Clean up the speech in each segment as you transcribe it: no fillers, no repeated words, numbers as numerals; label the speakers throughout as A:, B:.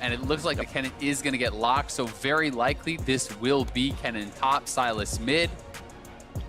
A: And it looks like Kennen is going to get locked, so very likely this will be Kennen top, Silas mid.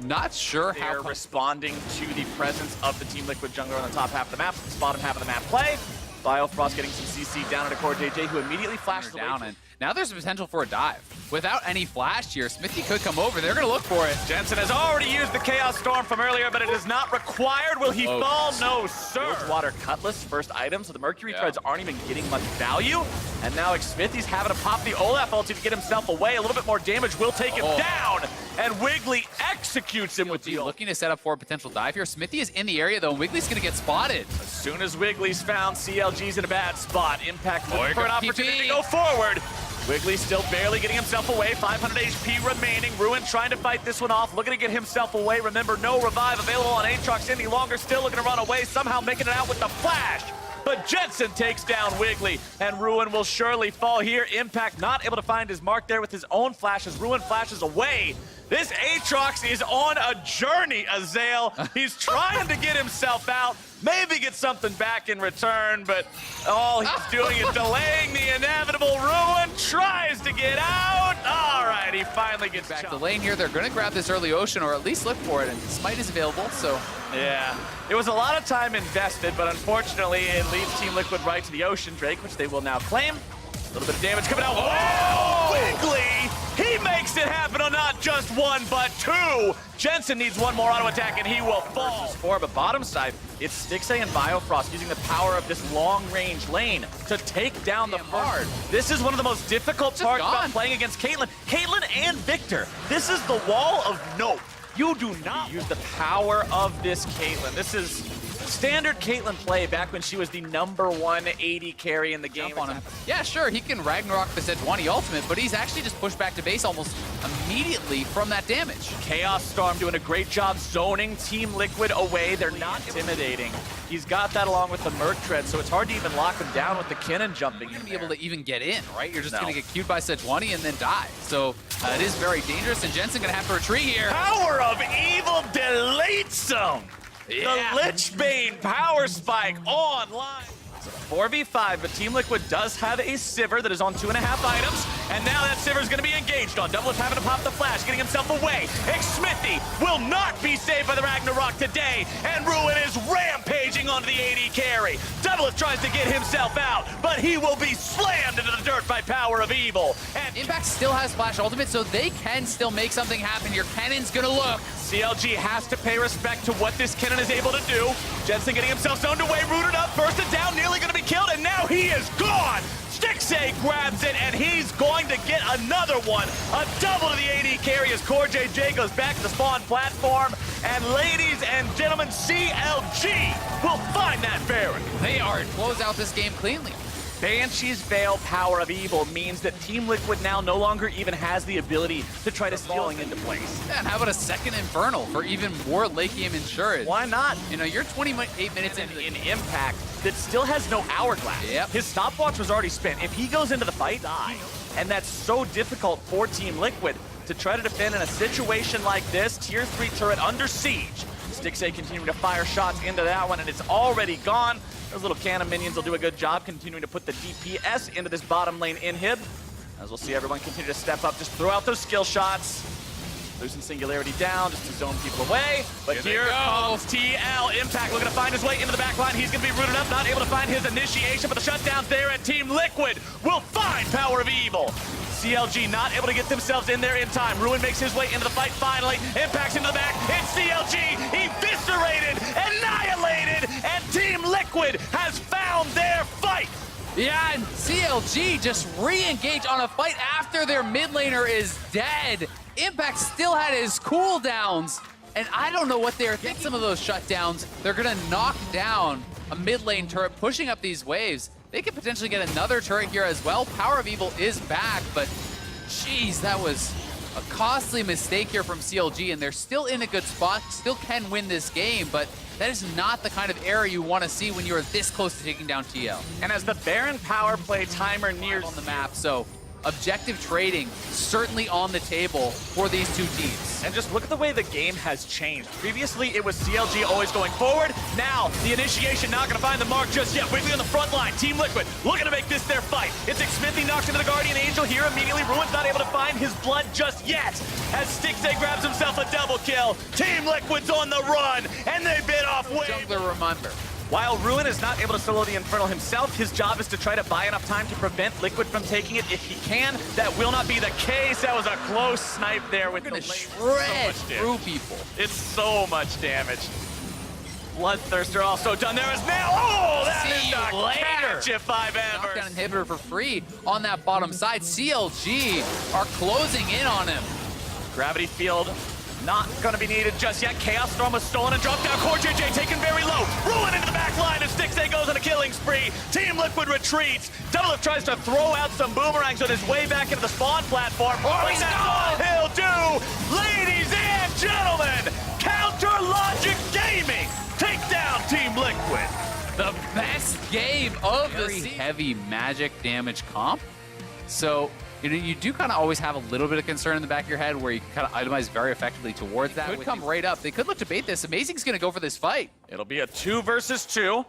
A: Not sure how
B: they're responding to the presence of the Team Liquid jungler on the top half of the map, the bottom half of the map play. Biofrost getting some CC down at a core JJ, who immediately flashes
A: down,
B: away.
A: and now there's a potential for a dive. Without any flash here, Smithy could come over. They're going to look for it.
B: Jensen has already used the Chaos Storm from earlier, but it is not required. Will he fall? No, sir. Water Cutlass, first item, so the Mercury Treads aren't even getting much value. And now Smithy's having to pop the Olaf ulti to get himself away. A little bit more damage will take him down, and Wiggly executes him with the ult.
A: Looking to set up for a potential dive here. Smithy is in the area, though, and Wiggly's going to get spotted.
B: As soon as Wiggly's found, CLG's in a bad spot. Impact looking for an opportunity to go forward. Wiggly still barely getting himself away. 500 HP remaining. Ruin trying to fight this one off. Looking to get himself away. Remember, no revive available on Aatrox any longer. Still looking to run away. Somehow making it out with the flash. But Jensen takes down Wiggly, and Ruin will surely fall here. Impact not able to find his mark there with his own flashes. Ruin flashes away. This Aatrox is on a journey, Azael. He's trying to get himself out, maybe get something back in return, but all he's doing is delaying the inevitable. Ruin tries to get out. All right, he finally gets
A: back
B: chopped.
A: to lane here. They're going to grab this early ocean, or at least look for it, and Smite is available, so...
B: Yeah, it was a lot of time invested, but unfortunately it leads Team Liquid right to the ocean, Drake, which they will now claim. A little bit of damage coming out. Oh! Wiggly! He makes it happen on not just one, but two. Jensen needs one more auto attack, and he will fall. Four, but bottom side, it's Stixay and Biofrost using the power of this long-range lane to take down the hard. This is one of the most difficult parts about playing against Caitlyn. Caitlyn and Victor. This is the wall of nope. You do not use the power of this Caitlyn. This is standard Caitlyn play back when she was the #1 AD carry in the game.
A: On him. Yeah, sure, he can Ragnarok the Sejuani ultimate, but he's actually just pushed back to base almost immediately from that damage.
B: Chaos Storm doing a great job zoning Team Liquid away. They're not intimidating. He's got that along with the Merc Tread, so it's hard to even lock him down with the Kennen jumping.
A: You're going to be able to even get in, right? You're just going to get queued by Sejuani and then die. So it is very dangerous, and Jensen going to have to retreat here.
B: Power of Evil deletes him. Yeah. The Lichbane power spike online. It's a 4v5, but Team Liquid does have a Sivir that is on 2.5 items, and now that Sivir is going to be engaged on. Doublelift having to pop the flash, getting himself away. Smithy will not be saved by the Ragnarok today, and Ruin is rampaging onto the AD carry. Doublelift tries to get himself out, but he will be slammed into the dirt by power of evil. And
A: Impact still has Flash Ultimate, so they can still make something happen here. Kennen's going to look.
B: CLG has to pay respect to what this Kennen is able to do. Jensen getting himself zoned away, rooted up, bursted down, nearly going to be killed, and now he is gone! Stixay grabs it, and he's going to get another one. A double to the AD carry as Core JJ goes back to the spawn platform. And ladies and gentlemen, CLG will find that Baron.
A: They are close out this game cleanly.
B: Banshee's Veil Power of Evil means that Team Liquid now no longer even has the ability to try to stealing into place.
A: Yeah, and how about a second Infernal for even more late game insurance?
B: Why not?
A: You know, you're 28 minutes into
B: in Impact that still has no hourglass.
A: Yep.
B: His stopwatch was already spent. If he goes into the fight, die. And that's so difficult for Team Liquid to try to defend in a situation like this. Tier 3 turret under siege. Stixay continuing to fire shots into that one, and it's already gone. Those little cannon minions will do a good job continuing to put the DPS into this bottom lane inhib. As we'll see everyone continue to step up, just throw out those skill shots. Losing Singularity down just to zone people away. But here comes TL. Impact looking to find his way into the back line. He's going to be rooted up, not able to find his initiation, but the shutdowns there at Team Liquid will find Power of Evil. CLG not able to get themselves in there in time. Ruin makes his way into the fight finally. Impacts into the back. It's CLG. Eviscerated, annihilated, and Team Liquid has found their fight.
A: Yeah, and CLG just re-engage on a fight after their mid laner is dead. Impact still had his cooldowns, and I don't know what they're thinking. Some of those shutdowns, they're gonna knock down a mid lane turret, pushing up these waves. They could potentially get another turret here as well. Power of Evil is back, but geez, that was a costly mistake here from CLG, and they're still in a good spot, still can win this game, but that is not the kind of error you want to see when you are this close to taking down TL.
B: And as the Baron power play timer nears
A: on the map, so objective trading certainly on the table for these two teams.
B: And just look at the way the game has changed. Previously, it was CLG always going forward. Now, the initiation not going to find the mark just yet. Wiggly on the front line. Team Liquid looking to make this their fight. It's Smithy knocked into the Guardian Angel here immediately. Ruin's not able to find his blood just yet. As Stixay grabs himself a double kill. Team Liquid's on the run, and they bit off way.
A: Jungler, remember.
B: While Ruin is not able to solo the Infernal himself, his job is to try to buy enough time to prevent Liquid from taking it if he can. That will not be the case. That was a close snipe there with the lane.
A: Shred through people.
B: It's so much damage. Bloodthirster also done there as now. Oh, that is not catch if I've ever.
A: Knockdown inhibitor for free on that bottom side. CLG are closing in on him.
B: Gravity field not gonna be needed just yet. Chaos Storm was stolen and dropped down. Core JJ taken very low. Ruin into the back line as Stixay goes on a killing spree. Team Liquid retreats. Doublelift tries to throw out some boomerangs on his way back into the spawn platform.
A: Oh, he's
B: that's all he'll do. Ladies and gentlemen, Counter Logic Gaming take down Team Liquid.
A: The best game of the season. Heavy magic damage comp. So, you know, you do kind of always have a little bit of concern in the back of your head where you can kind of itemize very effectively towards that. Could come right up. They could look to bait this. Amazing's going to go for this fight.
B: It'll be a 2 versus 2.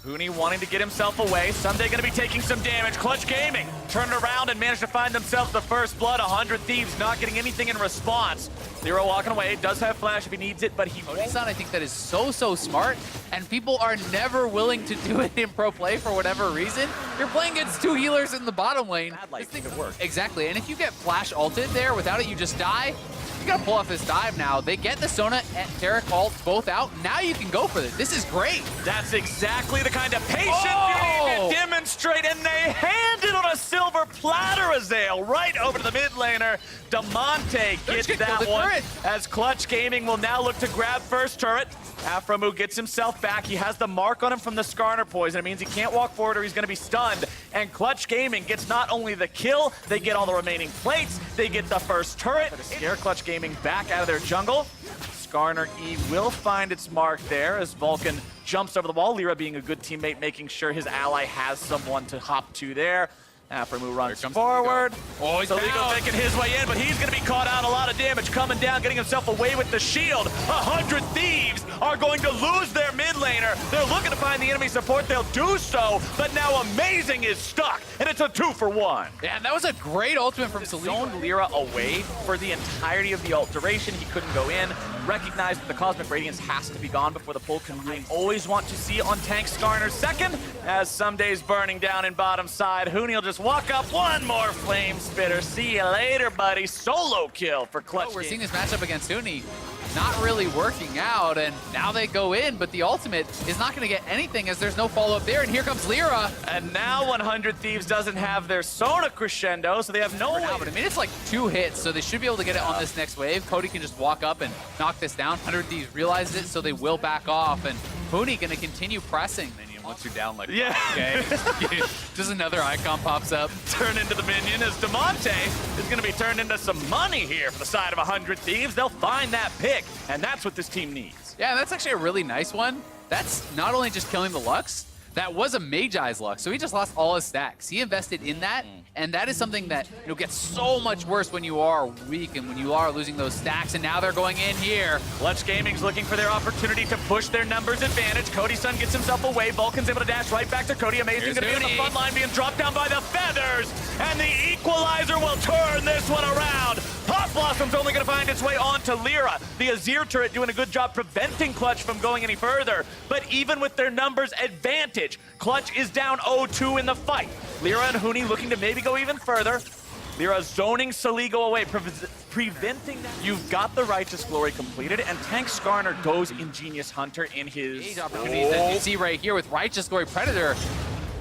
B: Huni wanting to get himself away. Someday going to be taking some damage. Clutch Gaming turned around and managed to find themselves the first blood. 100 Thieves not getting anything in response. Zero walking away. Does have flash if he needs it, but he won't.
A: I think that is so smart, and people are never willing to do it in pro play for whatever reason. You're playing against 2 healers in the bottom lane.
B: This thing could work.
A: Exactly, and if you get flash ulted there, without it you just die. You gotta pull off this dive now. They get the Sona and Taric ult both out. Now you can go for this. This is great.
B: That's exactly the kind of patience you need to demonstrate, and they hand it on a silver platter, Azale, right over to the mid laner. Damonte gets that one, as Clutch Gaming will now look to grab first turret. Aframu gets himself back. He has the mark on him from the Skarner poison. It means he can't walk forward or he's going to be stunned. And Clutch Gaming gets not only the kill, they get all the remaining plates, they get the first turret to scare Clutch Gaming back out of their jungle. Skarner E will find its mark there as Vulcan jumps over the wall. Lyra being a good teammate, making sure his ally has someone to hop to there. Aframu runs forward.
A: Oh, he's
B: Legal making his way in, but he's going to be caught out. A lot of damage coming down, getting himself away with the shield. 100 Thieves are going to lose their mid laner. They're looking to find the enemy support. They'll do so, but now Amazing is stuck, and it's a 2-for-1.
A: Yeah, that was a great ultimate from Saliba.
B: Zoned Lyra away for the entirety of the ult duration. He couldn't go in. Recognized that the Cosmic Radiance has to be gone before the pull can really always want to see on tank Skarner second, as Someday's burning down in bottom side. Huni will just walk up. One more Flame Spitter. See you later, buddy. Solo kill for Clutch.
A: We're seeing this matchup against Huni not really working out, and now they go in, but the ultimate is not going to get anything as there's no follow-up there, and here comes Lyra.
B: And now 100 Thieves doesn't have their Sona crescendo, so they have no way.
A: But I mean, it's like 2 hits, so they should be able to get it on this next wave. Cody can just walk up and knock this down. 100 Thieves realizes it, so they will back off, and Huni going to continue pressing. Once you're down like okay, just another icon pops up.
B: Turn into the minion as Damonte is going to be turned into some money here for the side of 100 Thieves. They'll find that pick, and that's what this team needs.
A: Yeah, that's actually a really nice one. That's not only just killing the Lux, that was a Magi's Lux, so he just lost all his stacks. He invested in that, and that is something that gets so much worse when you are weak and when you are losing those stacks, and now they're going in here.
B: Clutch Gaming's looking for their opportunity to push their numbers advantage. Cody's son gets himself away. Vulcan's able to dash right back to Cody. Amazing going to be on the front line, being dropped down by the feathers, and the equalizer will turn this one around. Pop Blossom's only going to find its way onto Lyra. The Azir turret doing a good job preventing Clutch from going any further, but even with their numbers advantage, Clutch is down 0-2 in the fight. Lyra and Huni looking to maybe go even further. Lyra zoning Saligo away, preventing that. You've got the Righteous Glory completed, and Tank Skarner goes Ingenious Hunter in his
A: opportunities that you see right here with Righteous Glory Predator.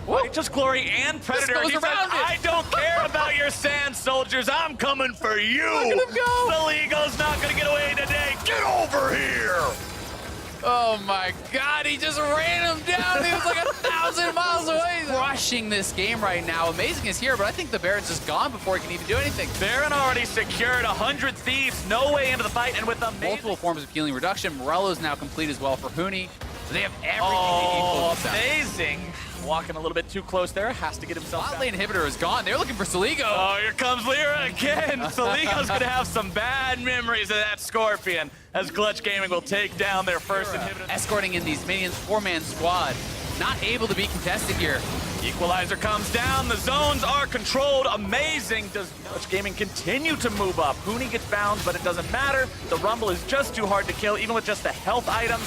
B: Righteous Glory and Predator. He says, I don't care about your sand soldiers. I'm coming for you.
A: Look at him go.
B: Saligo's not going to get away today. Get over here.
A: Oh my God, he just ran him down. He was like 1,000 miles away. Crushing this game right now. Amazing is here, but I think the Baron's just gone before he can even do anything.
B: Baron already secured 100 Thieves. No way into the fight, and with
A: multiple forms of healing reduction. Morello's now complete as well for Huni. So they have everything they need.
B: Amazing walking a little bit too close there. Has to get himself
A: Bot
B: back.
A: lane inhibitor is gone. They're looking for Soligo.
B: Oh, here comes Lyra again. Soligo's going to have some bad memories of that Scorpion as Clutch Gaming will take down their first inhibitor.
A: Escorting in these minions, 4-man squad. Not able to be contested here.
B: Equalizer comes down. The zones are controlled. Amazing. Does Clutch Gaming continue to move up? Huni gets bound, but it doesn't matter. The Rumble is just too hard to kill, even with just the health items.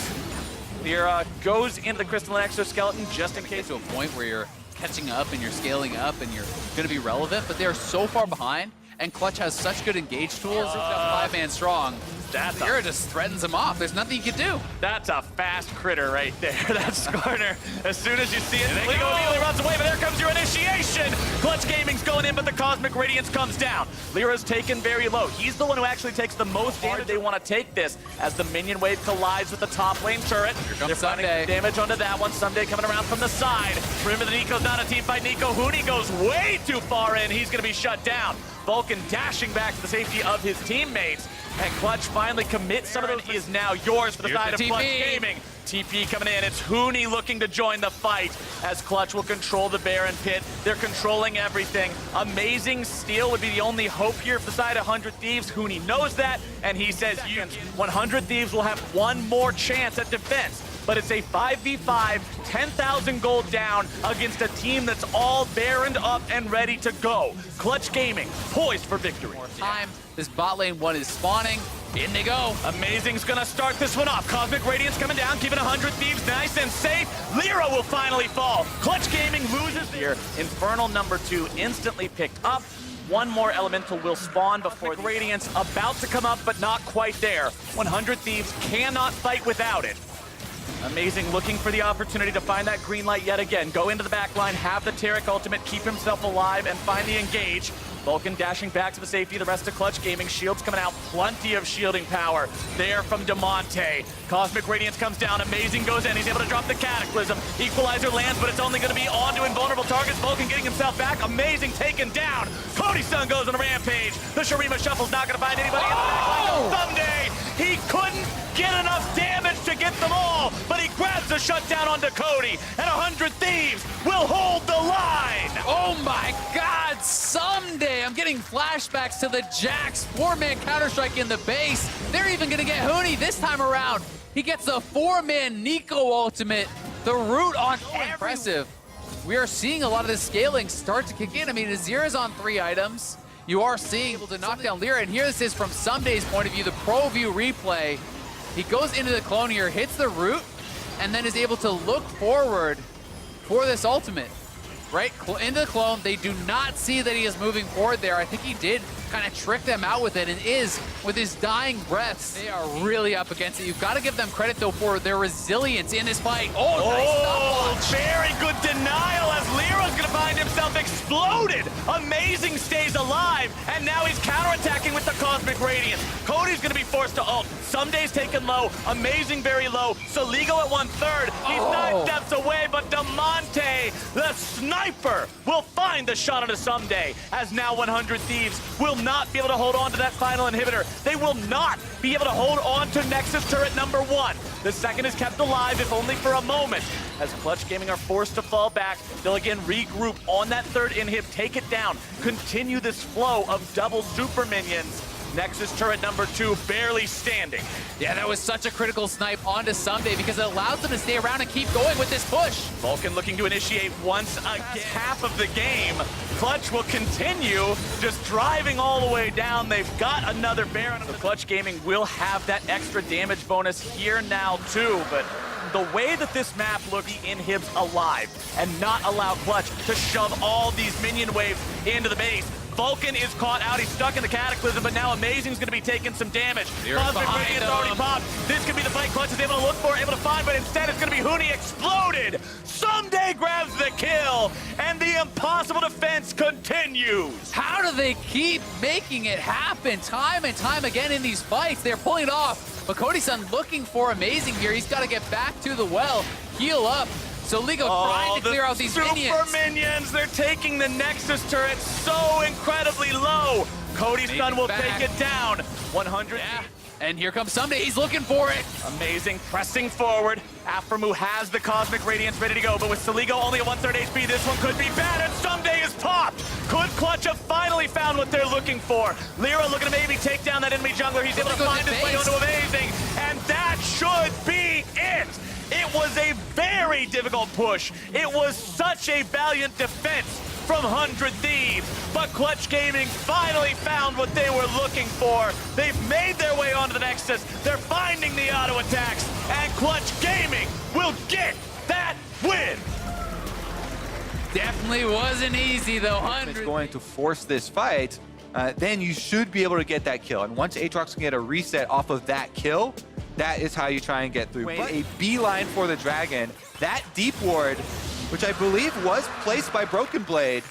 B: Lyra goes into the Crystalline Exoskeleton just in case.
A: To a point where you're catching up and you're scaling up and you're going to be relevant, but they're so far behind, and Clutch has such good engage tools. 5-man strong. Lyra just threatens him off. There's nothing you can do.
B: That's a fast critter right there. That's Skarner. As soon as you see it, Soligo immediately runs away, but there comes your initiation. Clutch Gaming's going in, but the Cosmic Radiance comes down. Lyra's taken very low. He's the one who actually takes the most damage. They want to take this as the minion wave collides with the top lane turret. They're finding damage onto that one. Someday coming around from the side. Remember that Nico's not a team fight. Nico Huni goes way too far in. He's going to be shut down. Vulcan dashing back to the safety of his teammates. And Clutch finally commits some of those. He is now yours for the side of Clutch Gaming. TP coming in. It's Huni looking to join the fight as Clutch will control the Baron Pit. They're controlling everything. Amazing Steel would be the only hope here for the side of 100 Thieves. Huni knows that, and he says 100 Thieves will have one more chance at defense. But it's a 5v5, 10,000 gold down against a team that's all baroned up and ready to go. Clutch Gaming, poised for victory.
A: More time. This bot lane one is spawning. In they go.
B: Amazing's gonna start this one off. Cosmic Radiance coming down, keeping 100 Thieves nice and safe. Lyra will finally fall. Clutch Gaming loses here. Infernal number 2 instantly picked up. One more elemental will spawn before Radiance about to come up, but not quite there. 100 Thieves cannot fight without it. Amazing looking for the opportunity to find that green light yet again. Go into the back line, have the Taric ultimate, keep himself alive, and find the engage. Vulcan dashing back to the safety of the rest of Clutch Gaming. Shields coming out, plenty of shielding power there from Demonte. Cosmic Radiance comes down, Amazing goes in, he's able to drop the Cataclysm. Equalizer lands, but it's only going to be onto invulnerable targets. Vulcan getting himself back, Amazing taken down. Cody-san goes on a rampage. The Shurima Shuffle's not going to find anybody in the back line. Someday he couldn't get enough damage to get them all, but he grabs a shutdown onto Cody, and 100 Thieves will hold the line.
A: Oh my God, Someday. I'm getting flashbacks to the Jax 4-man Counter-Strike in the base. They're even gonna get Huni this time around. He gets the 4-man Nico ultimate. The root on impressive. We are seeing a lot of this scaling start to kick in. I mean, Azira's on 3 items. You are seeing able to knock down Lyra, and here this is from Someday's point of view, the pro view replay. He goes into the clone here, hits the root, and then is able to look forward for this ultimate. Right, into the clone. They do not see that he is moving forward there. I think he did kind of trick them out with it, and is, with his dying breaths, they are really up against it. You've got to give them credit, though, for their resilience in this fight. Oh, nice.
B: Very good denial as Lyra's going to find himself exploded. Amazing stays alive, and now he's counterattacking with the Cosmic Radiance. Cody's going to be forced to ult. Someday's taken low, Amazing very low. Soligo at 1/3. He's 9 steps away, but Demonte, the sniper, will find the shot on a Someday, as now 100 Thieves will not be able to hold on to that final inhibitor. They will not be able to hold on to Nexus turret number 1. The second is kept alive, if only for a moment. As Clutch Gaming are forced to fall back, they'll again regroup on that 3rd inhib, take it down, continue this flow of double super minions. Nexus turret number 2 barely standing.
A: Yeah, that was such a critical snipe onto Someday because it allows them to stay around and keep going with this push.
B: Vulcan looking to initiate once again. Half of the game. Clutch will continue just driving all the way down. They've got another Baron. The Clutch Gaming will have that extra damage bonus here now too, but the way that this map looks, inhibs alive and not allow Clutch to shove all these minion waves into the base. Vulcan is caught out. He's stuck in the Cataclysm, but now Amazing's going to be taking some damage. Cosmic Radiance already popped. This could be the fight Clutch is able to look for, able to find, but instead it's going to be Huni exploded. Someday grabs the kill, and the impossible defense continues.
A: How do they keep making it happen time and time again in these fights? They're pulling it off, but Cody-san looking for Amazing here. He's got to get back to the well, heal up. Soligo trying to clear out these minions.
B: Super minions, they're taking the Nexus turret so incredibly low. Cody-san will take it down. 100.
A: Yeah. And here comes Someday. He's looking for it.
B: Amazing, pressing forward. Aphromoo has the Cosmic Radiance ready to go, but with Saligo only at 1/3 HP, this one could be bad, and Someday is popped! Could Clutch have finally found what they're looking for? Lyra looking to maybe take down that enemy jungler. He's able to find his way onto Amazing, and that should be it! It was a very difficult push. It was such a valiant defense from 100 Thieves, but Clutch Gaming finally found what they were looking for. They've made their way onto the Nexus, they're finding the auto attacks, and Clutch Gaming will get that win!
A: Definitely wasn't easy though,
C: It's
A: 100.
C: going to force this fight, then you should be able to get that kill. And once Aatrox can get a reset off of that kill, that is how you try and get through. But a beeline for the Dragon. That deep ward, which I believe was placed by Broken Blade,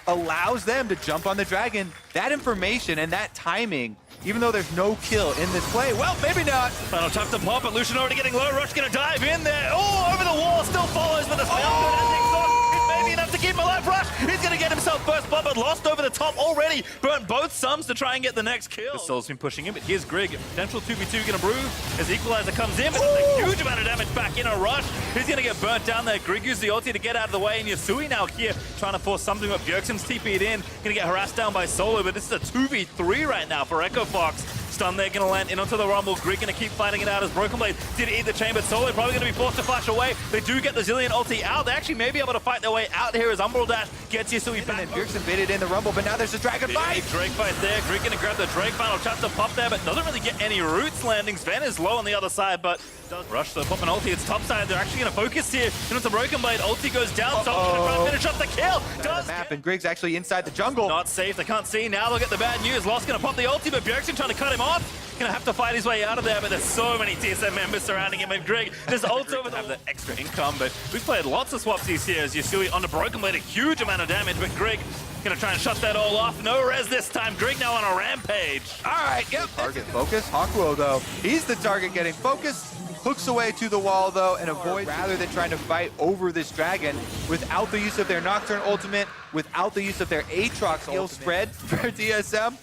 C: allows them to jump on the Dragon. That information and that timing, even though there's no kill in this play, well, maybe not.
D: Final tough to pop, but Lucian already getting low. Rush gonna dive in there. Oh, over the wall, still follows with a spell. It may be enough to keep him alive. Rush, he's gonna get himself first blood, but lost over the top already. Burnt both sums to try and get the next kill. The Soul's been pushing in, but here's Grig. Potential 2v2 gonna brew as Equalizer comes in, but there's a huge amount of damage back in a Rush. He's gonna get burnt down there. Grig used the ulti to get out of the way, and Yasui now here trying to force something, but Bjergsen's TP'd in. Gonna get harassed down by Solo, but this is a 2v3 right now for Echo Fox. Stun there, gonna land in onto the Rumble. Grig gonna keep fighting it out as Broken Blade did eat the chain, but Solo probably gonna be forced to flash away. They do get the Zillion ulti out. They actually may be able to fight their way out here as Umbral Dash gets Yasui back.
C: And then Bjergsen baited in the Rumble, but now there's a Dragon fight.
D: Drake fight there. Grig gonna grab the Drake final chance to pop there, but doesn't really get any roots landing. Sven is low on the other side, but does rush the pop an ulti. It's top side. They're actually gonna focus here. And it's a Broken Blade. Ulti goes down. So gonna try and finish up the kill. Does
C: The map, and Grig's actually inside the jungle.
D: not safe. They can't see. Now they'll get the bad news. Lost gonna pop the ulti, but Bjergsen trying to cut him off. Gonna have to fight his way out of there, but there's so many TSM members surrounding him, and Grig just ults over have the extra income, but we've played lots of swapsies here as Yasui on the Broken Blade, a huge amount of damage, but Grig gonna try and shut that all off. No res this time. Grig now on a rampage.
C: All right, yep. Target focus. Hakuo, though, he's the target getting focused. Hooks away to the wall, though, and avoids rather than trying to fight over this Dragon without the use of their Nocturne ultimate, without the use of their Aatrox skill spread for DSM.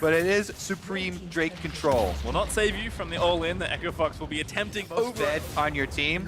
C: But it is Supreme Drake control.
D: Will not save you from the all-in that Echo Fox will be attempting over.
C: Dead on your team.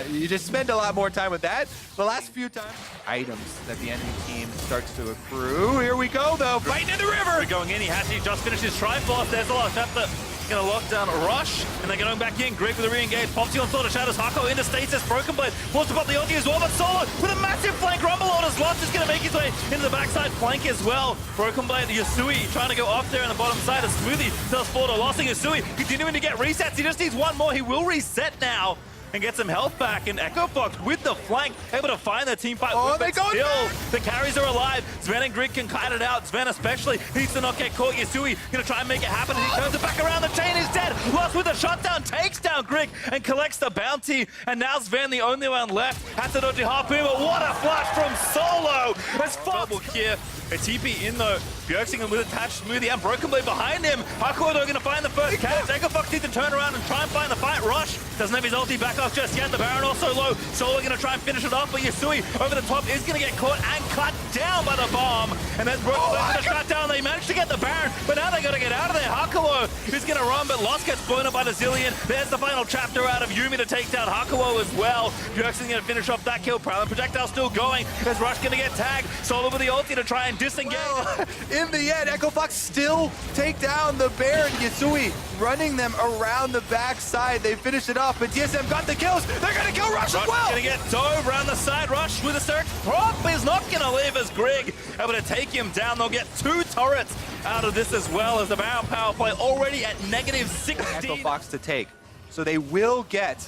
C: You just spend a lot more time with that. The last few times, items that the enemy team starts to accrue. Here we go, though. Fighting in the river.
D: We're going in. He has to just finish his Triforce. There's a lot of that. Gonna lock down a Rush, and they're going back in. Grig with a re-engage. Pops on Sword of Shadows. Hako into stasis. Broken Blade wants to pop the ulti as well, but Solo with a massive flank rumble orders. Lost is gonna make his way into the backside flank as well. Broken Blade, Yasui trying to go off there on the bottom side. A Smoothie tells Ford losing Yasui, continuing to get resets. He just needs one more. He will reset now and get some health back, and Echo Fox with the flank, able to find the team fight.
C: Oh, they go
D: still,
C: back.
D: the carries are alive. Sven and Grig can kite it out. Sven especially needs to not get caught. Yasui gonna try and make it happen, and he turns it back around. The chain is dead. Lost with a shutdown, takes down Grig and collects the bounty, and now Sven the only one left. Has to dodge the harpoon, but what a flash from Solo! As Double here, a TP in though. Bjergsen with attached Smoothie and Broken Blade behind him. Hakuo though gonna find the first catch. Echo Fox needs to turn around and try and find the fight. Rush doesn't have his ulti back off just yet. The Baron also low. Solo gonna try and finish it off, but Yasui over the top is gonna get caught and cut down by the bomb. And then Broken Blade gonna shut down. They managed to get the Baron, but now they gotta get out of there. Hakuo is gonna run, but Lost gets blown up by the Zillion. There's the final chapter out of Yumi to take down Hakuo as well. Bjergsen gonna finish off that kill. Prowler projectile still going. As Rush gonna get tagged. Solo with the ulti to try and disengage.
C: Well, in the end, Echo Fox still take down the Baron. Yasui running them around the backside. They finish it off, but DSM got the kills. They're gonna kill Rush as well.
D: Gonna get dove around the side. Rush with a search. Prop is not gonna leave as Grig able to take him down. They'll get 2 turrets out of this as well, as the Baron power play already at -16.
C: Echo Fox to take. So they will get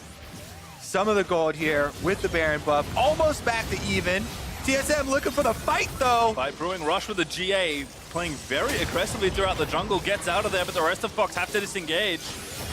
C: some of the gold here with the Baron buff. Almost back to even. TSM looking for the fight, though.
D: Fight brewing. Rush with the GA playing very aggressively throughout the jungle. Gets out of there, but the rest of Fox have to disengage.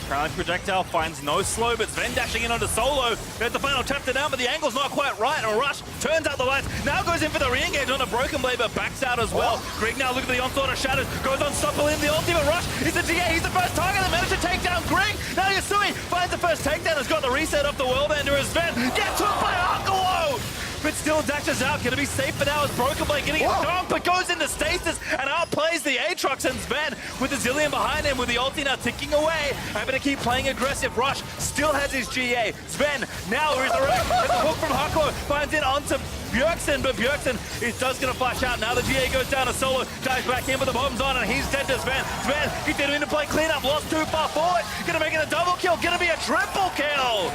D: Crowning projectile finds no slow, but Sven dashing in onto Solo. There's the final chapter down, but the angle's not quite right. And Rush turns out the lights. Now goes in for the re-engage on a Broken Blade, but backs out as well. Grig now looking for the onslaught of Shadows. Goes on Stoppel in the ultimate Rush. Is the GA. He's the first target that managed to take down Grig. Now Yasui finds the first takedown. Has got the reset off the Worldbender as Sven gets hooked by Hakuo. but still dashes out. Gonna be safe for now as Broken Blade getting dunked, but goes into stasis and outplays the Aatrox, and Sven with the Zillion behind him with the ulti now ticking away. Having to keep playing aggressive. Rush still has his GA. Sven now resurrects. The hook from Hakko finds it onto Bjergsen, but Bjergsen is just gonna flash out. Now the GA goes down to Solo, dives back in, but the bomb's on, and he's dead to Sven. Sven, he didn't mean to play cleanup, lost too far forward. Gonna make it a double kill, gonna be a triple kill.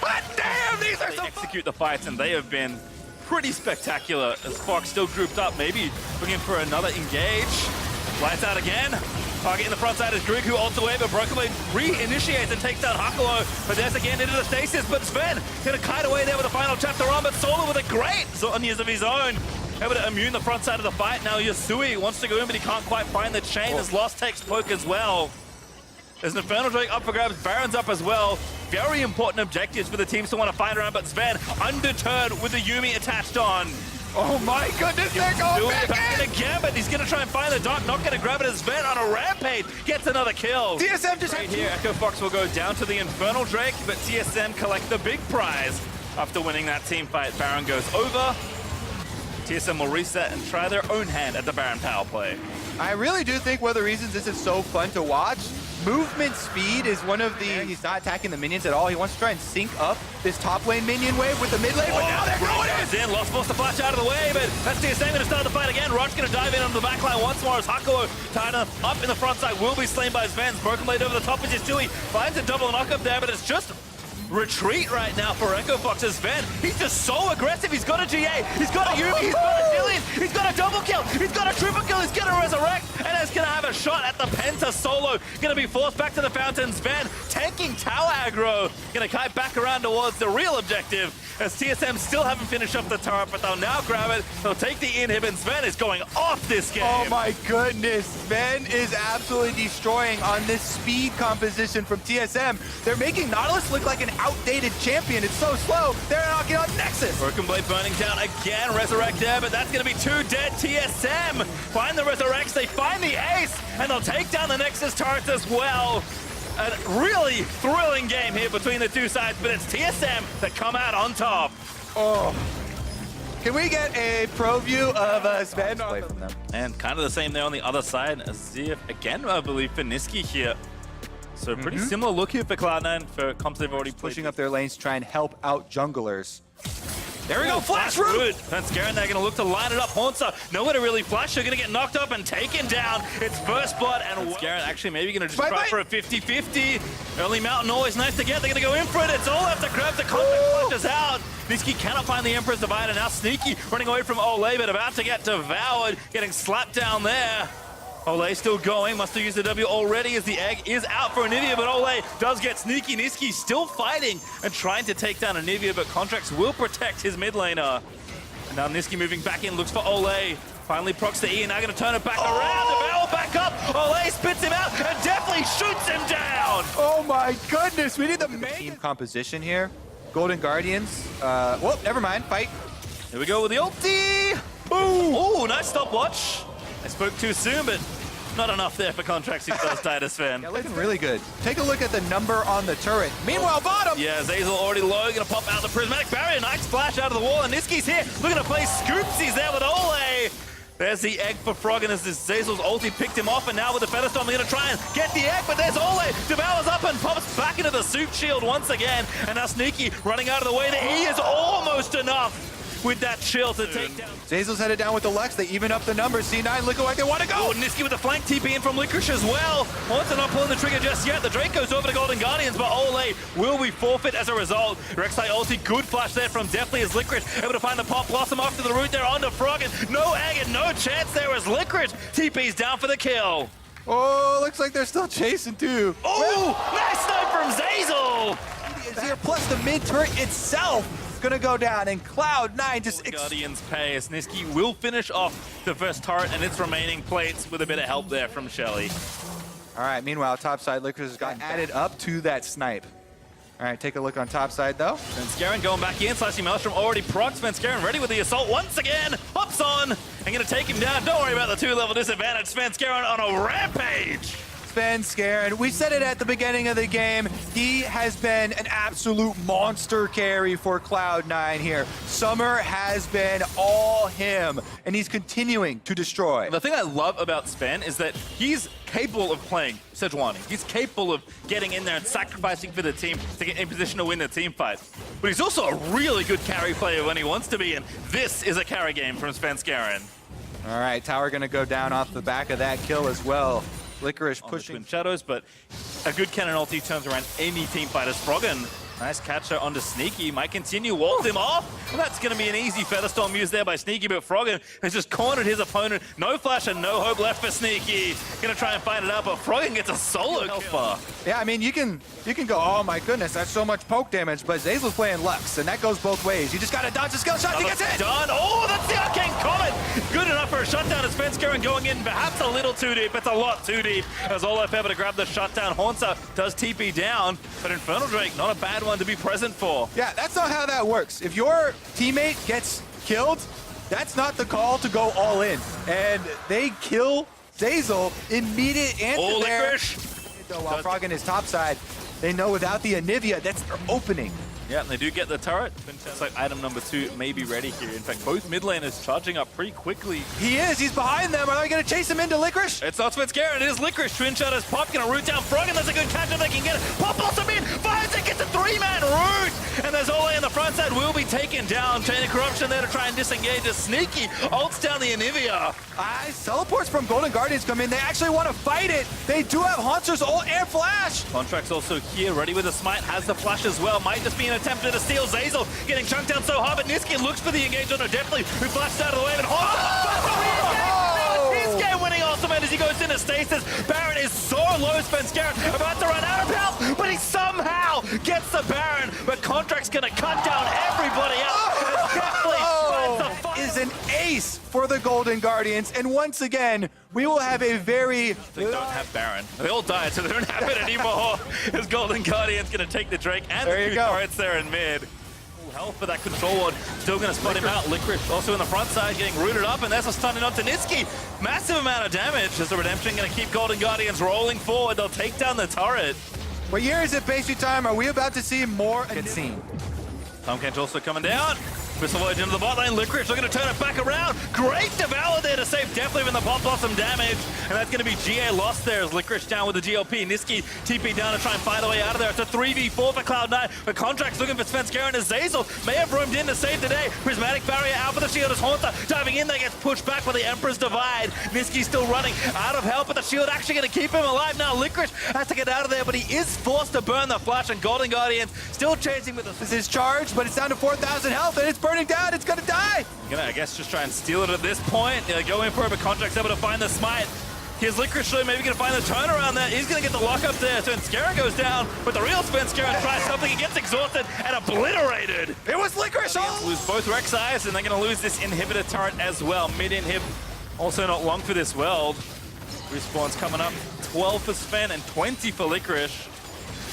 D: But damn, these are so execute the fights, and they have been pretty spectacular as Fox still grouped up, maybe looking for another engage. Lights out again. Target in the front side is Grig, who ults away, but Broken Blade re-initiates and takes down Hakalo. But there's again into the stasis, but Sven gonna kite away there with the final chapter on, but Solo with a great Zonyas of his own. Able to immune the front side of the fight. Now Yasui wants to go in, but he can't quite find the chain as Lost takes poke as well. There's an Infernal Drake up for grabs, Baron's up as well. Very important objectives for the teams to want to fight around, but Sven undeterred with the Yuumi attached on.
C: Oh my goodness, they're going back in!
D: Again, but he's gonna try and find the dot, not gonna grab it as Sven on a rampage gets another kill.
C: TSM just
D: right here, Echo Fox will go down to the Infernal Drake, but TSM collect the big prize after winning that team fight. Baron goes over. TSM will reset and try their own hand at the Baron power play.
C: I really do think one of the reasons this is so fun to watch, movement speed is one of the... He's not attacking the minions at all. He wants to try and sync up this top lane minion wave with the mid lane, but now they're going in!
D: Lost forced to flash out of the way, but that's TSM gonna start the fight again. Rock's gonna dive in on the back line once more as Hakalo tied up in the front side, will be slain by Sven's. Broken Blade over the top, which is Stewie. Finds a double knock up there, but it's just retreat right now for Echo Fox's Sven. He's just so aggressive. He's got a GA, he's got a Yuumi, he's got a Zillion, he's got a double kill, he's got a triple kill, he's gonna resurrect, and is gonna have a shot at the Penta Solo. Gonna be forced back to the fountain. Sven tanking tower aggro. Gonna kite back around towards the real objective as TSM still haven't finished up the turret, but they'll now grab it. They'll take the inhib, and Sven is going off this game.
C: Oh my goodness, Sven is absolutely destroying on this speed composition from TSM. They're making Nautilus look like an outdated champion. It's so slow. They're knocking on Nexus.
D: Broken Blade burning down again. Resurrect there, but that's going to be two dead. TSM find the Resurrects. They find the Ace, and they'll take down the Nexus turrets as well. A really thrilling game here between the two sides, but it's TSM that come out on top.
C: Oh. Can we get a pro view of Sven play from them?
D: And kind of the same there on the other side. As Ziev again, I believe, for Niski here. So pretty similar look here for Cloud9 for comps they've already played.
C: Pushing up their lanes to try and help out junglers. There we go, flash root!
D: Svenskeren, they're going to look to line it up. Haunter, nowhere to really flash. They're going to get knocked up and taken down. It's first blood, and Svenskeren actually maybe going to just try for a 50-50. Early Mountain always nice to get. They're going to go in for it. It's all after grab. The contact flashes out. Niski cannot find the Emperor's Divider. Now Sneaky running away from Olay, but about to get devoured. Getting slapped down there. Olay still going, must have used the W already as the egg is out for Anivia, but Olay does get sneaky. Niski still fighting and trying to take down Anivia, but Contracts will protect his mid laner. And now Niski moving back in, looks for Olay. Finally procs the E, and now going to turn it back around. Devour back up. Olay spits him out and definitely shoots him down.
C: Oh my goodness, we need the team composition here. Golden Guardians. Whoa, never mind, fight.
D: Here we go with the ulti. Boom. Oh, nice stopwatch. I spoke too soon, but not enough there for Contracts who does die to Sven.
C: Yeah, looking really good. Take a look at the number on the turret. Meanwhile, bottom!
D: Yeah, Zazel already low, gonna pop out the Prismatic Barrier. Nice splash out of the wall, and Niski's here. Looking to play Scoopsies there with Olay. There's the egg for Frog, and as this Zazel's ulti picked him off, and now with the Featherstorm, they're gonna try and get the egg, but there's Olay. Devours up and pops back into the soup shield once again, and now Sneaky running out of the way. The E is almost enough with that chill to take down.
C: Zazel's headed down with the Lux. They even up the numbers. C9 looking like they want to go.
D: Oh, Niski with the flank TP in from Licorice as well. Haunter not pulling the trigger just yet. The Drake goes over to Golden Guardians, but Olay will be forfeit as a result. Rek'Sai ulti, good flash there from definitely as Licorice able to find the Pop Blossom after the root there onto Frog, and no egg and no chance there as Licorice TP's down for the kill.
C: Oh, looks like they're still chasing too.
D: Oh, nice snipe from Zazel.
C: Is here plus the mid turret itself. Gonna go down, and Cloud9 just...
D: Guardians pay as Niski will finish off the first turret and its remaining plates with a bit of help there from Shelly.
C: All right, meanwhile, topside Licorice has gotten added up to that snipe. All right, take a look on topside though.
D: Svenskeren going back in, Slashing Maelstrom already procs. Svenskeren ready with the assault once again. Hops on and gonna take him down. Don't worry about the 2-level disadvantage. Svenskeren on a rampage.
C: Sven Skaren. We said it at the beginning of the game. He has been an absolute monster carry for Cloud9 here. Summer has been all him, and he's continuing to destroy.
D: The thing I love about Sven is that he's capable of playing Sejuani. He's capable of getting in there and sacrificing for the team to get in position to win the team fight. But he's also a really good carry player when he wants to be, and this is a carry game from Sven Skaren.
C: All right, tower gonna go down off the back of that kill as well. Licorice pushing.
D: Twin Shadows, but a good cannon ulti turns around any team fighter's Froggen. Nice catch there onto Sneaky. Might continue, walls him off. And that's going to be an easy Featherstorm used there by Sneaky, but Froggen has just cornered his opponent. No flash and no hope left for Sneaky. Going to try and fight it out, but Froggen gets a solo kill.
C: Yeah, I mean, you can go, oh my goodness, that's so much poke damage, but Zeyzal's playing Lux, and that goes both ways. You just got to dodge the skill shot to get it.
D: Done. Oh, that's the Arcane Comet. Good enough for a shutdown. As Sven Skaren going in perhaps a little too deep. It's a lot too deep. As Olaf able to grab the shutdown. Haunter does TP down, but Infernal Drake, not a bad one to be present for.
C: Yeah, that's not how that works. If your teammate gets killed, that's not the call to go all in. And they kill Zeyzal immediate answer there.
D: Licorice.
C: While Froggen is topside, they know without the Anivia, that's their opening.
D: Yeah, and they do get the turret. Looks like item number 2 may be ready here. In fact, both mid laners charging up pretty quickly.
C: He is. He's behind them. Are they going to chase him into Licorice?
D: It's not Sven Skaren. It is Licorice. Twin Shadows pop. Going to root down Froggen. That's a good catch if they can get it. Pop blossom in. Finds it. Gets a 3-man root. And there's Ole in the front side. Will be taken down. Chain of Corruption there to try and disengage. A Sneaky ults down the Anivia.
C: Teleports from Golden Guardians come in. They actually want to fight it. They do have Haunter's ult and flash.
D: Contract's also here. Ready with a smite. Has the flash as well. Might just be an attempt to steal. Zeyzal getting chunked down so hard, but Niski looks for the engage on Deathly, who flashed out of the way, and his game winning ultimate as he goes into stasis. Baron is so low, Sven Skaren about to run out of health, but he somehow gets the Baron, but Contract's gonna cut down everybody else. Deathly
C: is an ace for the Golden Guardians, and once again, we will have a very...
D: They don't have Baron. They all died, so they don't have it anymore. His Golden Guardian's gonna take the Drake and the 2 turrets there in mid. Health for that control ward. Still going to spot him out. Licorice also in the front side getting rooted up, and there's a stun onto Niski. Massive amount of damage as the Redemption going to keep Golden Guardians rolling forward. They'll take down the turret.
C: What year is it, Base Time? Are we about to see more? Good scene.
D: Tom Kench also coming down. Whistle Voyage into the bot lane. Licorice looking to turn it back around. Great Devour there to save Deathly from the Pop Blossom damage. And that's going to be GA lost there as Licorice down with the GLP. Niski TP down to try and find a way out of there. It's a 3v4 for Cloud9. But Contract's looking for Sven Skaren as Zeyzal may have roamed in to save the day. Prismatic Barrier out for the shield as Haunter diving in there, gets pushed back by the Emperor's Divide. Niski's still running out of help, but the shield actually going to keep him alive now. Licorice has to get out of there, but he is forced to burn the flash, and Golden Guardians still chasing with
C: this is charged, but it's down to 4,000 health, and it's burning down. It's going to die.
D: Gonna, I guess, just try and steal it at this point. Go in for it, but Contract's able to find the smite. Here's Licorice, maybe gonna find the turnaround there. He's gonna get the lock up there. So Skaren goes down, but the real Sven Skaren tries something. He gets exhausted and obliterated.
C: It was Licorice.
D: Lose both Rek'Sais, and they're gonna lose this inhibitor turret as well. Mid-inhib, also not long for this world. Respawn's coming up. 12 for Sven and 20 for Licorice.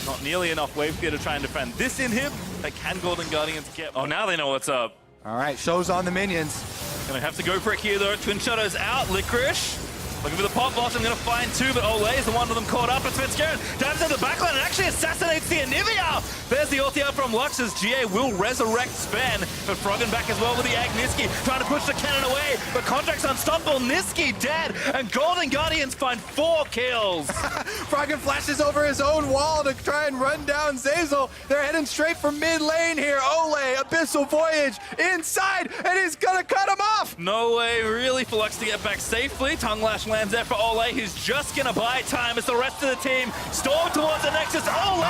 D: Not nearly enough wave gear to try and defend this inhib. But can Golden Guardians get? Oh, now they know what's up.
C: All right, shows on the minions.
D: Gonna have to go for it here though. Twin Shadows out. Licorice looking for the pop blossom. Gonna find 2, but Ole is the one of them caught up. And Sven Skaren dives into the backline and actually assassinates the Anivia. There's the ulti out from Lux as GA will resurrect Sven. But Froggen back as well with the Ag. Niski trying to push the cannon away, but Contract's unstoppable. Niski dead, and Golden Guardians find 4 kills.
C: Froggen flashes over his own wall to try and run down Zeyzal. They're heading straight for mid lane here. Ole, Abyssal Voyage inside, and he's gonna cut him off.
D: No way really for Lux to get back safely. Tongue Lash lands there for Ole, who's just gonna buy time as the rest of the team storm towards the Nexus. Ole,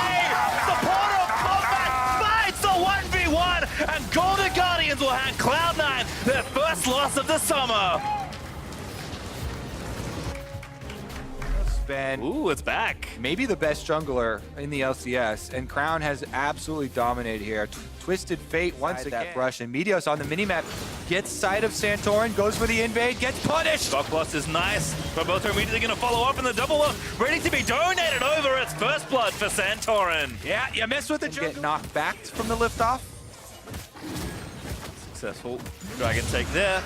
D: the portal of combat, fights the 1v1, and Golden Guardians will hand Cloud9 their first loss of the summer.
C: Ben,
D: ooh, it's back.
C: Maybe the best jungler in the LCS, and Crown has absolutely dominated here. Twisted Fate once again. That brush, and Meteos on the minimap gets sight of Santorin, goes for the invade, gets punished.
D: Stock Blast is nice, but both are immediately going to follow up in the double up, ready to be donated over. It's first blood for Santorin.
C: Yeah, you missed with the jungler. Get knocked back from the liftoff.
D: Successful Dragon take there.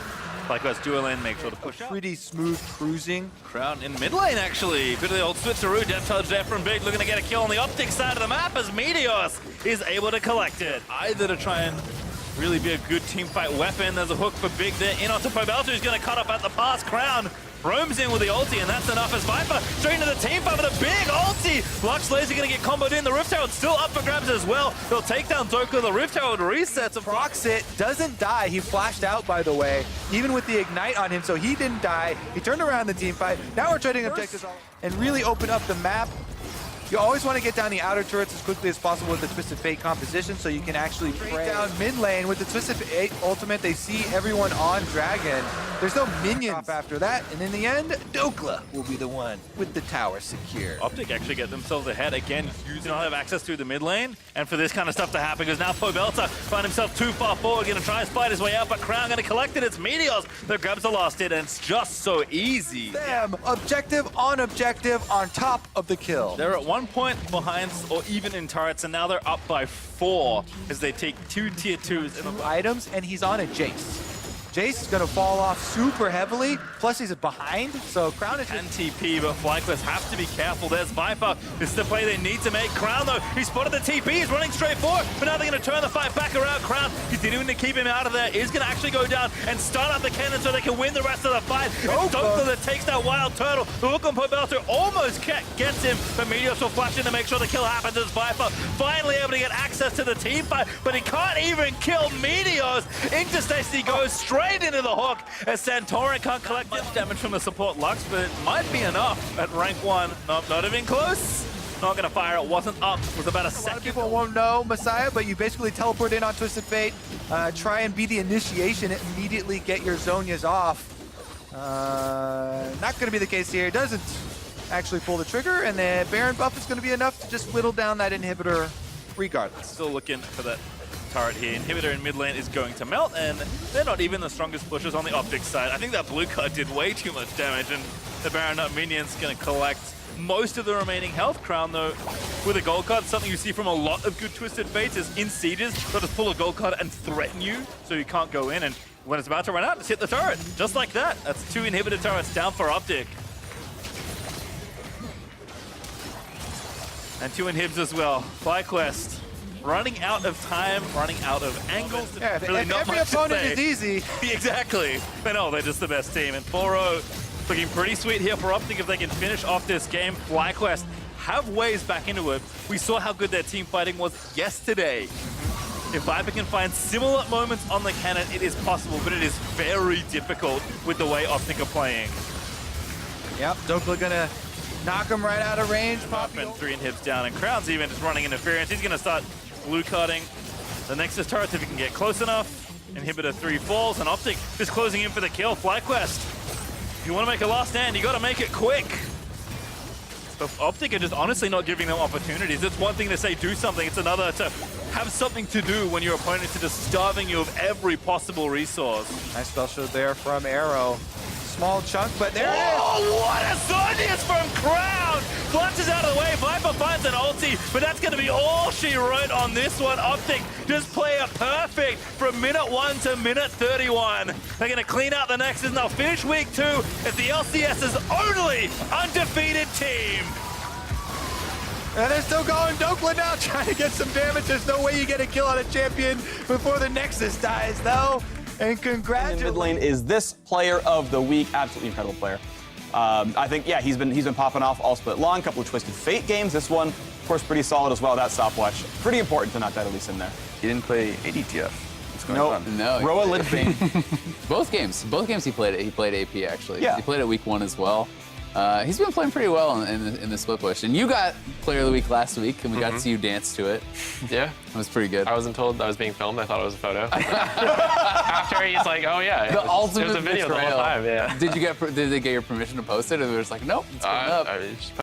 D: Likewise, dual lane, make sure to push out.
C: Pretty smooth cruising.
D: Crown in mid lane, actually. Bit of the old switcheroo. Death touch there from Big, looking to get a kill on the optic side of the map as Meteos is able to collect it. Either to try and really be a good team fight weapon. There's a hook for Big there. In onto Pobelter, who's going to cut up at the pass. Crown roams in with the ulti, and that's enough as Viper straight into the team fight with a big ulti. Lux Laser going to get comboed in. The Rift Herald still up for grabs as well. They'll take down Doku. The Rift Herald resets.
C: Proxit doesn't die. He flashed out, by the way, even with the Ignite on him, so he didn't die. He turned around the team fight. Now we're trading objectives and really open up the map. You always want to get down the outer turrets as quickly as possible with the Twisted Fate composition so you can actually break down mid lane. With the Twisted Fate ultimate, they see everyone on Dragon. There's no minions after that, and in the end, Dokla will be the one with the tower secure.
D: Optic actually get themselves ahead again, using not have access to the mid lane, and for this kind of stuff to happen, because now Pobelter find himself too far forward, going to try and fight his way out, but Crown going to collect it. It's Meteos that grabs the last hit, and it's just so easy.
C: Damn, objective on top of the kill.
D: They're at 1 point behind, or even in turrets, and now they're up by 4 as they take 2 tier 2s in the
C: items, and he's on a Jace. Jace is going to fall off super heavily, plus he's behind, so Crown is...
D: And TP, but FlyQuest have to be careful. There's Viper. This is the play they need to make. Crown, though, he spotted the TP. He's running straight forward, but now they're going to turn the fight back around. Crown, continuing to keep him out of there, is going to actually go down and start up the cannon so they can win the rest of the fight. It's Dokla that takes that Wild Turtle. The look on Pobelter almost gets him, but Meteos will flash in to make sure the kill happens as Viper finally able to get access to the team fight, but he can't even kill Meteos. Into Stacy goes straight into the hook as Santorin can't collect much damage from the support Lux, but it might be enough at rank 1. Not even close. Not going to fire. It wasn't up. It was about a second.
C: A lot of people won't know Messiah, but you basically teleport in on Twisted Fate, try and be the initiation, immediately get your Zhonya's off. Not going to be the case here. It doesn't actually pull the trigger, and the Baron buff is going to be enough to just whittle down that inhibitor regardless.
D: Still looking for that turret here. Inhibitor in mid lane is going to melt, and they're not even the strongest pushers on the optics side. I think that blue card did way too much damage, and the Baron Nut minion's going to collect most of the remaining health. Crown, though, with a gold card, something you see from a lot of good Twisted Fates is in sieges, they'll just pull a gold card and threaten you so you can't go in, and when it's about to run out, just hit the turret. Just like that. That's 2 inhibitor turrets down for Optic. And 2 inhibs as well. FlyQuest running out of time, running out of angles.
C: Yeah,
D: really
C: if
D: not
C: every
D: much to
C: opponent
D: say.
C: is easy.
D: Exactly. But no, they're just the best team. And 4-0 looking pretty sweet here for Optic if they can finish off this game. FlyQuest have ways back into it. We saw how good their team fighting was yesterday. If Viper can find similar moments on the cannon, it is possible, but it is very difficult with the way Optic are playing.
C: Yep, Dokla gonna knock him right out of range.
D: Up and 3 inhibs down, and Crown's even just running interference. He's gonna start blue carding the Nexus turrets if he can get close enough. Inhibitor 3 falls, and Optic just closing in for the kill. FlyQuest, if you want to make a last stand, you got to make it quick. But Optic are just honestly not giving them opportunities. It's one thing to say do something, it's another to have something to do when your opponents are just starving you of every possible resource.
C: Nice spell shot there from Arrow. Small chunk, but there it is.
D: Oh, what a Zodius from Crown! Flashes out of the way, Viper finds an ulti, but that's going to be all she wrote on this one. Optic just play it perfect from minute 1 to minute 31. They're going to clean out the Nexus and they'll finish week 2 as the LCS's only undefeated team.
C: And they're still going. Dokla now trying to get some damage. There's no way you get a kill on a champion before the Nexus dies, though. And congratulations.
E: In mid lane is this player of the week. Absolutely incredible player. I think, yeah, he's been popping off all split long. Couple of Twisted Fate games. This one, of course, pretty solid as well. That stopwatch, pretty important to not die at least in there.
F: He didn't play ADTF. It's going to be fun.
A: No.
E: Roa Lidbane.
A: Both games he played it. He played AP actually.
E: Yeah.
A: He played it week 1 as well. He's been playing pretty well in the split push. And you got Player of the Week last week, and we got to see you dance to it.
G: Yeah.
A: It was pretty good.
G: I wasn't told I was being filmed. I thought it was a photo. After he's like, oh yeah,
A: The ultimate
G: it was a video
A: betrayal.
G: the whole time. Yeah.
A: Did they get your permission to post it, or they were just like, nope, it's going up?
G: I just